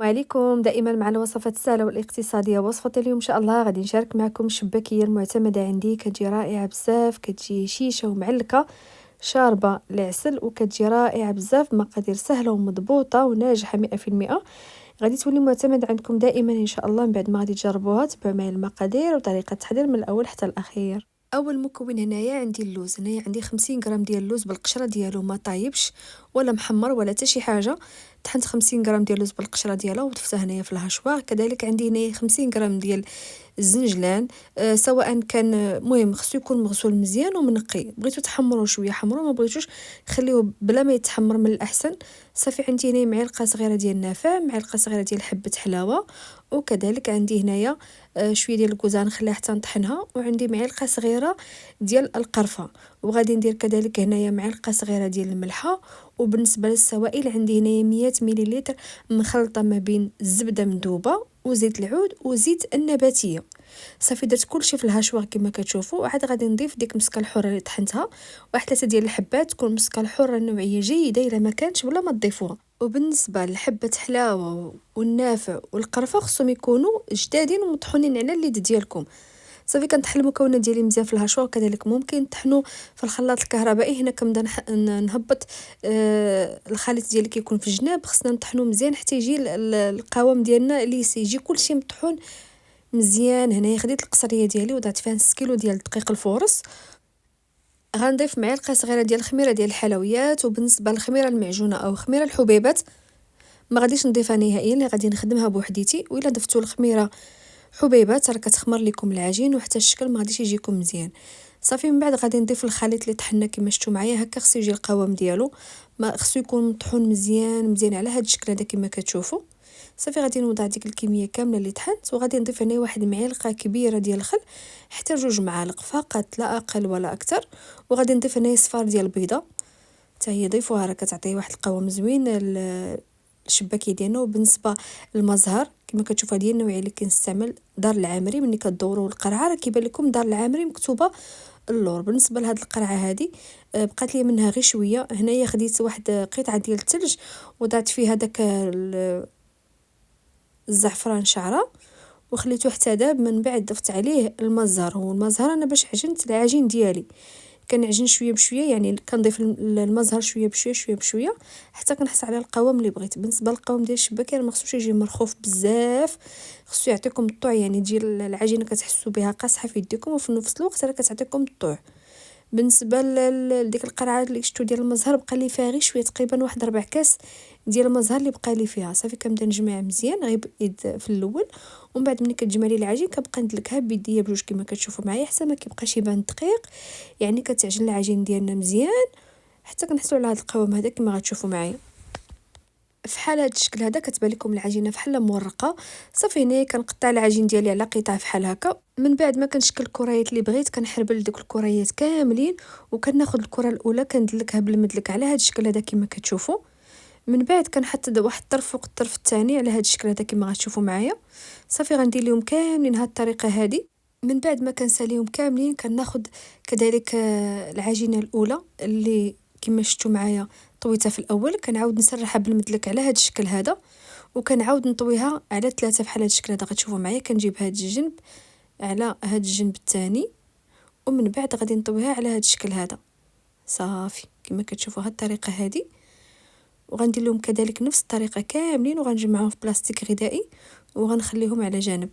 وعليكم دائما مع الوصفات السهله والاقتصاديه. وصفه اليوم ان شاء الله غادي نشارك معكم الشباكيه المعتمده عندي، كتجي رائعه بزاف، كتجي هشيشه ومعلكه شاربه العسل، وكتجي رائعه بزاف، مقادير سهله ومضبوطه وناجحه 100%. غادي تولي معتمد عندكم دائما ان شاء الله. من بعد ما غادي تجربوها تبعوا معايا المقادير وطريقه التحضير من الاول حتى الاخير. اول مكون هنايا عندي اللوز. هنايا عندي 50 غرام ديال اللوز بالقشره ديالو، ما طايبش ولا محمر ولا حتى شي حاجه. طحنت 50 غرام ديال اللوز بالقشره ديالو وضفتها هنايا في الهاشوار. كذلك عندي هنايا 50 غرام ديال الزنجلان، سواء كان مهم خصو يكون مغسول مزيان ومنقي. بغيتو تحمروه شويه حمروه، ما بغيتوش خليوه بلا ما يتحمر من الاحسن. صافي عندي هنا معلقه صغيره ديال النافع، معلقه صغيره ديال حبه حلاوه، وكذلك عندي هنايا شويه ديال الكوزه نخليها حتى نطحنها، وعندي معلقه صغيره ديال القرفه، وغادي ندير كذلك هنايا معلقه صغيره ديال الملحه. وبالنسبه للسوائل عندي هنايا 100 مليلتر مخلطه ما بين الزبده مذوبه وزيت العود وزيت النباتيه. صافي درت كلشي في الهاشوار كما كتشوفوا. وعاد غادي نضيف ديك المسكه الحره اللي طحنتها، واحد 3 ديال الحبات، تكون مسكه الحره نوعيه جيده، الا ما كانتش بلا ما تضيفوها. وبالنسبه لحبه حلاوه والنافع والقرفه خصهم يكونوا جدادين ومطحونين على اليد ديالكم. صافي كنطحن المكونات ديالي مزيان في الهاشوار. كذلك ممكن طحنوا في الخلاط الكهربائي. هنا كنبدا نهبط الخليط ديالي كيكون في الجناب. خصنا نطحنوا مزيان حتى يجي القوام ديالنا ليس، يجي كلشي مطحون مزيان. هنايا خديت القصريه ديالي وضعت فيها نص كيلو ديال الدقيق الفورس. غنضيف معلقه صغيره ديال الخميره ديال الحلويات. وبالنسبه للخميره المعجونه او خميره الحبيبات ما غاديش نضيفها نهائيا، اللي غادي نخدمها بوحديتي. والا ضفتوا الخميره حبيبات راه كتخمر لكم العجين وحتى الشكل ما غاديش يجيكم مزيان. صافي من بعد غادي نضيف الخليط اللي طحنا كما شفتوا معايا هكا. خصو يجي القوام ديالو، ما خصو يكون مطحون مزيان مزيان على هذا الشكل هذا كما كتشوفوا. صافي غادي نوضع ديك الكميه كامله اللي طحنت، وغادي نضيف هنا واحد معلقه كبيره ديال الخل، حتى 2 معالق فقط لا اقل ولا اكثر. وغادي نضيف هنا صفار ديال البيضه حتى هي ضيفوها، راه كتعطي واحد القوام زوين الشباكيه ديالنا. وبالنسبه للمزهر كما كتشوفوا هذه النوعيه اللي كنستعمل دار العامري. ملي كدوروا القرعه راه كيبان لكم دار العامري مكتوبه اللور. بالنسبه لهاد القرعه هذه بقات لي منها غير شويه. هنايا خديت واحد قطعه ديال الثلج وضعت فيها داك الزعفران شعره وخليته حتى داب. من بعد ضفت عليه المزهر. هو المزهر انا باش عجنت العجين ديالي كنعجن شويه بشويه، يعني كنضيف المزهر شويه بشويه شويه بشويه حتى كنحصل على القوام اللي بغيت. بالنسبه للقوام ديال الشباكيه ما خصوش يجي مرخوف بزاف، خصو يعطيكم الطوع، يعني تجي العجينه كتحسوا بها قاصحه في يديكم وفي نفس الوقت راه كتعطيكم الطوع. بالنسبه لديك القرعه اللي شفتوا ديال المزهر بقى لي فيها غير شويه، تقريبا واحد 4 كاس ديال المزهر اللي بقى لي فيها. صافي كنبدا نجمع مزيان غير بايد في الاول، ومن بعد ملي كتجمع لي العجين كنبقى ندلكها بيديا بجوج كما كتشوفوا معايا حتى ما كيبقاش يبان دقيق. يعني كتعجن العجين ديالنا مزيان حتى كنحصلوا على هذا القوام هذا كما غتشوفوا معايا. فحال هذا الشكل هذا كتبان لكم العجينه فحال مورقه. صافي هنا كنقطع العجين ديالي على قطع فحال هكا. من بعد ما كنشكل الكريات اللي بغيت كنحربل دوك الكريات كاملين، وكناخذ الكره الاولى كندلكها بالمدلك على هذا الشكل هذا كما كتشوفوا. من بعد كنحط واحد الطرف فوق الطرف الثاني على هذا الشكل هذا كما غتشوفوا معايا. صافي غندير لهم كاملين هذه الطريقه هذه. من بعد ما كنساليهم كاملين كناخذ كذلك العجينه الاولى اللي كما شفتوا معايا طويتها في الاول، كنعاود نسرحها بالمدلك على هذا الشكل هذا، وكنعاود نطويها على 3 بحال هذا الشكل هذا. غتشوفوا معايا كنجيب هذا الجنب على هذا الجنب الثاني، ومن بعد غادي نطويها على هذا الشكل هذا. صافي كما كتشوفوا هذه الطريقه هذه. وغندير لهم كذلك نفس الطريقه كاملين وغنجمعهم في بلاستيك غذائي وغنخليهم على جانب.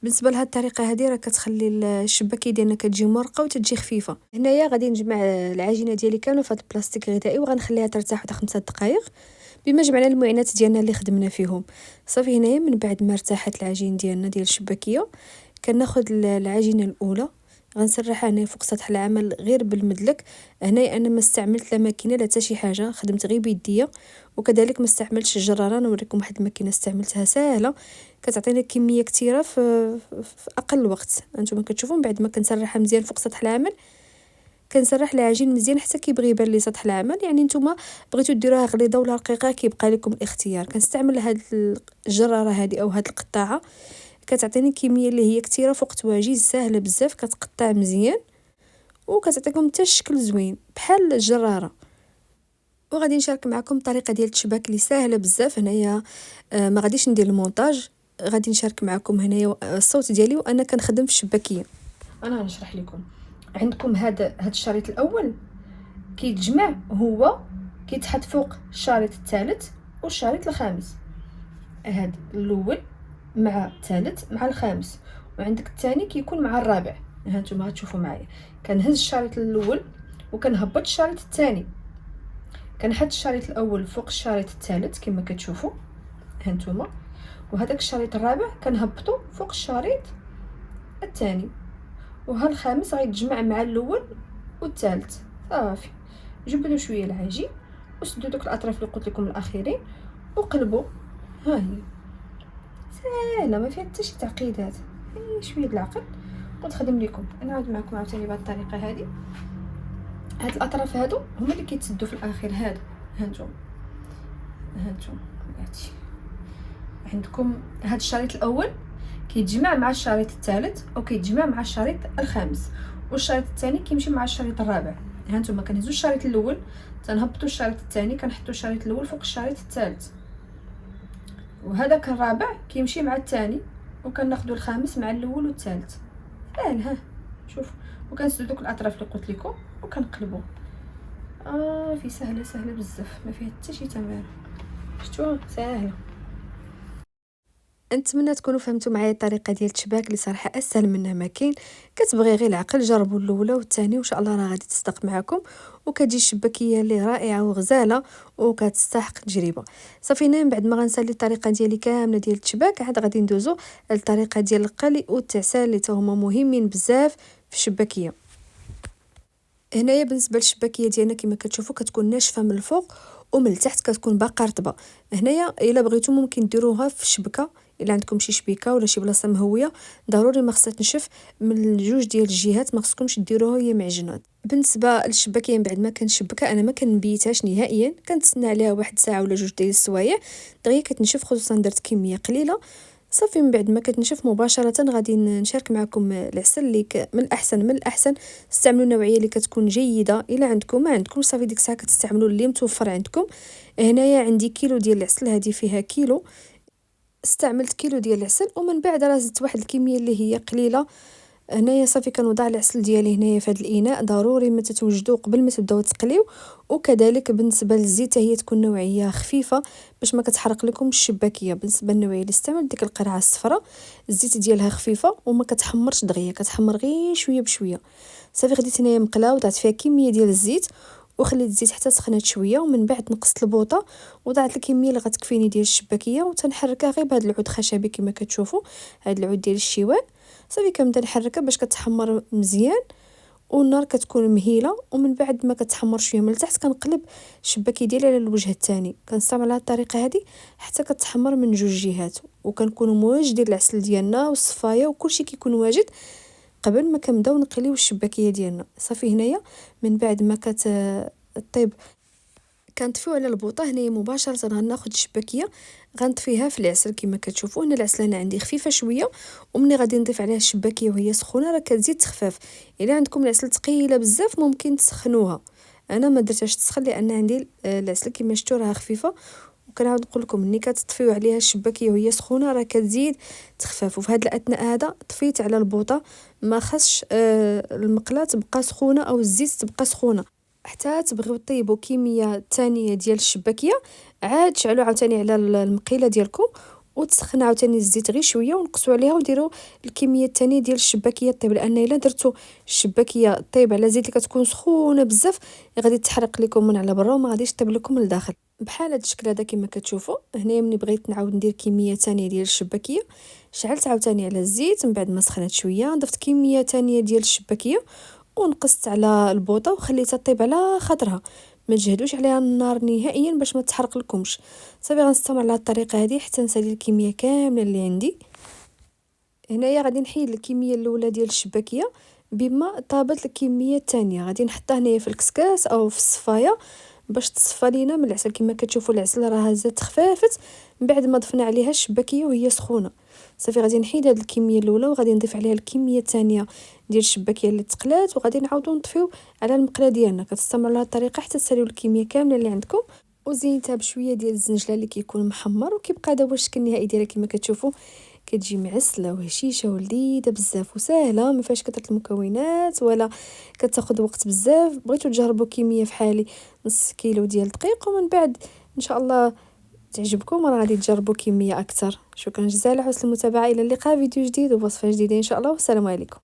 بالنسبه لهاد الطريقه هذه راه كتخلي الشباكيه ديالنا كتجي مرقه وتجي خفيفه. هنايا غادي نجمع العجينه ديالي كامله في هذا البلاستيك الغذائي وغنخليها ترتاح واحد 5 دقائق بما جمعنا المعينات ديالنا اللي خدمنا فيهم. صافي هنايا من بعد ما ارتاحت العجين ديالنا ديال الشباكيه كناخذ العجينه الاولى غنسرحها هنا فوق سطح العمل غير بالمدلك. هنايا انا ما استعملت لا ماكينه لا حتى شي حاجه، خدمت غير بيديا. وكذلك ما استعملتش الجراره. نوريكم واحد الماكينه استعملتها ساهله كتعطينا كميه كثيره في اقل وقت. انتم كتشوفوا من بعد ما كنسرحها مزيان فوق سطح العمل كنسرح العجين مزيان حتى كيبغي يبان لي سطح العمل. يعني نتوما بغيتو ديروها غليظه ولا رقيقه كيبقى لكم الاختيار. كنستعمل هاد الجراره هذه او هاد القطاعه كتعطيني كميه اللي هي كثيره فوق تواجيز سهله بزاف، كتقطع مزيان وكتعطيكم حتى الشكل زوين بحال الجراره. وغادي نشارك معكم طريقه ديال التشباك اللي ساهله بزاف. هنايا ما غاديش ندير المونتاج، غادي نشارك معكم هنايا الصوت ديالي وانا كنخدم في الشباكيه. انا غنشرح لكم. عندكم هاد الشريط الاول كيتجمع، هو كيتحط فوق الشريط الثالث والشريط الخامس. هاد الاول مع الثالث مع الخامس، وعندك الثاني كيكون مع الرابع. ها نتوما غتشوفوا معايا، كنهز الشريط الاول وكنهبط الشريط الثاني، كنحط الشريط الاول فوق الشريط الثالث كما كتشوفوا ها نتوما، وهذاك الشريط الرابع كنهبطو فوق الشريط الثاني، وها الخامس غيتجمع مع الاول والثالث. صافي، جبدوا شويه العجين وسدوا دوك الاطراف اللي قلت لكم الاخيرين وقلبوا. ها هي سهله، ما فيها حتى شي تعقيدات، شويه العقل ونخدم لكم. انا نعاود معكم عاوتاني بهذه الطريقه هذه. هاد الاطراف هادو هما اللي كيتسدوا في الاخير. هادو هانتوما هادشي عندكم. هاد الشريط الاول كيتجمع مع الشريط الثالث وكيتجمع مع الشريط الخامس، والشريط الثاني كيمشي مع الشريط الرابع. هانتوما كنهزوا الشريط الاول تنهبطوا الشريط الثاني، كنحطوا الشريط الاول فوق الشريط الثالث، وهذاك الرابع كيمشي مع الثاني، وكناخذوا الخامس مع الاول والثالث. ساهل، ها شوف، وكنسدوا دوك الاطراف اللي قلت لكم وكنقلبوا. في سهله بزاف، ما فيها حتى شي تمارين. شفتوها ساهله. نتمنى تكونوا فهمتوا معايا الطريقه ديال التشباك اللي صراحه اسهل منها ما كاين. كتبغي غير العقل، جربوا الاولى والثانيه وان شاء الله راه غادي تصدق معكم وكتجي الشباكيه اللي رائعه وغزاله وكتستحق التجربه. صافي، من بعد ما غنسالي الطريقه ديالي كامله ديال التشباك، عاد غادي ندوزو للطريقه ديال القلي والتعسال اللي هما مهمين بزاف في الشباكيه. هنايا بالنسبه للشباكيه ديالنا كما كتشوفوا كتكون ناشفه من الفوق ومن التحت كتكون باقا رطبه. هنايا الا بغيتو ممكن ديروها في الشبكه، الا عندكم شي شبيكه ولا شي بلاصه مهويه، ضروري ما خصها تنشف من جوج ديال الجهات، ما خصكمش ديروها هي معجنات. بالنسبه للشباكيه من بعد ما كنشبكها انا ما كنبيتهاش نهائيا، كنتسنى عليها واحد ساعه ولا جوج ديال السوايع دغيا كتنشف، خصوصا درت كميه قليله. صافي، من بعد ما كتنشف مباشره غادي نشارك معكم العسل اللي من الاحسن استعملوا النوعيه اللي كتكون جيده. الا عندكم ما عندكم صافي ديك الساعه كتستعملوا اللي متوفر عندكم. هنايا عندي كيلو ديال العسل، هذه فيها كيلو، استعملت كيلو ديال العسل، ومن بعد راه زدت واحد الكميه اللي هي قليله. هنايا صافي كنوضع العسل ديالي هنايا في هذا الاناء، ضروري ما تتوجدوا قبل ما تبداو تقليو. وكذلك بالنسبه للزيت هي تكون نوعيه خفيفه باش ما كتحرق لكم الشباكيه. بالنسبه للنوعيه اللي استعملت ديك القرعه الصفراء، الزيت ديالها خفيفه وما كتحمرش دغيا، كتحمر غير شويه بشويه. صافي، خديت هنايا مقله وضعت فيها كميه ديال الزيت وخليت الزيت حتى سخنات شويه، ومن بعد نقصت البوطه وضعت الكميه اللي غتكفيني ديال الشباكيه وتنحركها غير بهذا العود خشبي كما كتشوفوا، هذا العود ديال الشواء. صافي كنبدا نحركها باش كتحمر مزيان والنار كتكون مهيله، ومن بعد ما كتحمر شويه من التحت كنقلب الشباكيه ديالي على الوجه الثاني. كنستعمل هذه الطريقه هذه حتى كتحمر من جوج جهات، وكنكونوا موجدين العسل ديالنا والصفايه وكلشي كيكون واجد قبل ما كنبداو نقليو الشباكيه ديالنا. صافي، هنايا من بعد ما طيب كنطفيو على البوطه، هنايا مباشره غناخذ الشباكيه غنطفيها في العسل كما كتشوفوا. هنا العسل انا عندي خفيفه شويه، ومني غادي نضيف عليها الشباكيه وهي سخونه راه كتزيد تخفاف. الا عندكم العسل ثقيله بزاف ممكن تسخنوها، انا ما درتهاش تسخن لان عندي العسل كما شفتوا راه خفيفه. وكنعاود نقول لكم ملي كتطفيو عليها الشباكيه وهي سخونه راه كتزيد تخفاف. وفي هذا الاثناء هذا طفيت على البوطه، ما خصش المقله تبقى سخونه او الزيت تبقى سخونه. حتى تبغيو طيبوا كميه ثانيه ديال الشباكيه، عاد شعلوا عاوتاني على المقيله ديالكم وتسخن عاوتاني الزيت غير شويه ونقصوا عليها وديروا الكميه الثانيه ديال الشباكيه طيب، لان الا درتوا الشباكيه طيب على زيت اللي كتكون سخونه بزاف غادي تحرق لكم من على برا وما غاديش طيب لكم لداخل. بحال هذا الشكل هذا كما كتشوفوا. هنايا ملي بغيت نعاود ندير كميه ثانيه ديال الشباكيه، شعلت عاوتاني على الزيت، من بعد ما سخنت شويه ضفت كميه ثانيه ديال الشباكيه ونقصت على البوطه وخليتها طيب على خاطرها، ما تجهدوش عليها النار نهائيا باش ما تحرق لكمش. صافي، غنستمر على الطريقه هذه حتى نسالي الكميه كامله اللي عندي. هنايا غادي نحيد الكميه الاولى ديال الشباكيه بما طابت الكميه الثانيه، غادي نحطها هنايا في الكسكاس او في الصفايه باش تصفى لينا من العسل. كما كتشوفوا العسل راه زاد تخفافت من بعد ما ضفنا عليها الشباكيه وهي سخونه. صافي غادي نحيد هاد الكميه الاولى وغادي نضيف عليها الكميه الثانيه ديال الشباكيه اللي تقلات، وغادي نعاودو نطفيو على المقله ديالنا. كتستمروا على هاد الطريقه حتى تساليو الكميه كامله اللي عندكم، وزينتها بشويه ديال الزنجله اللي كيكون محمر. وكيبقى هذا هو الشكل النهائي ديالها. كما كتشوفوا كتجي معسله وهشيشه ولذيذه بزاف وسهله، ما فيهاش كثره المكونات ولا كتاخذ وقت بزاف. بغيتو تجربوا كميه فحالي نص كيلو ديال الدقيق، ومن بعد ان شاء الله تعجبكم راه غادي تجربوا كميه اكثر. شكرا جزيلا على حسن المتابعه، الى اللقاء فيديو جديد ووصفه جديده ان شاء الله، والسلام عليكم.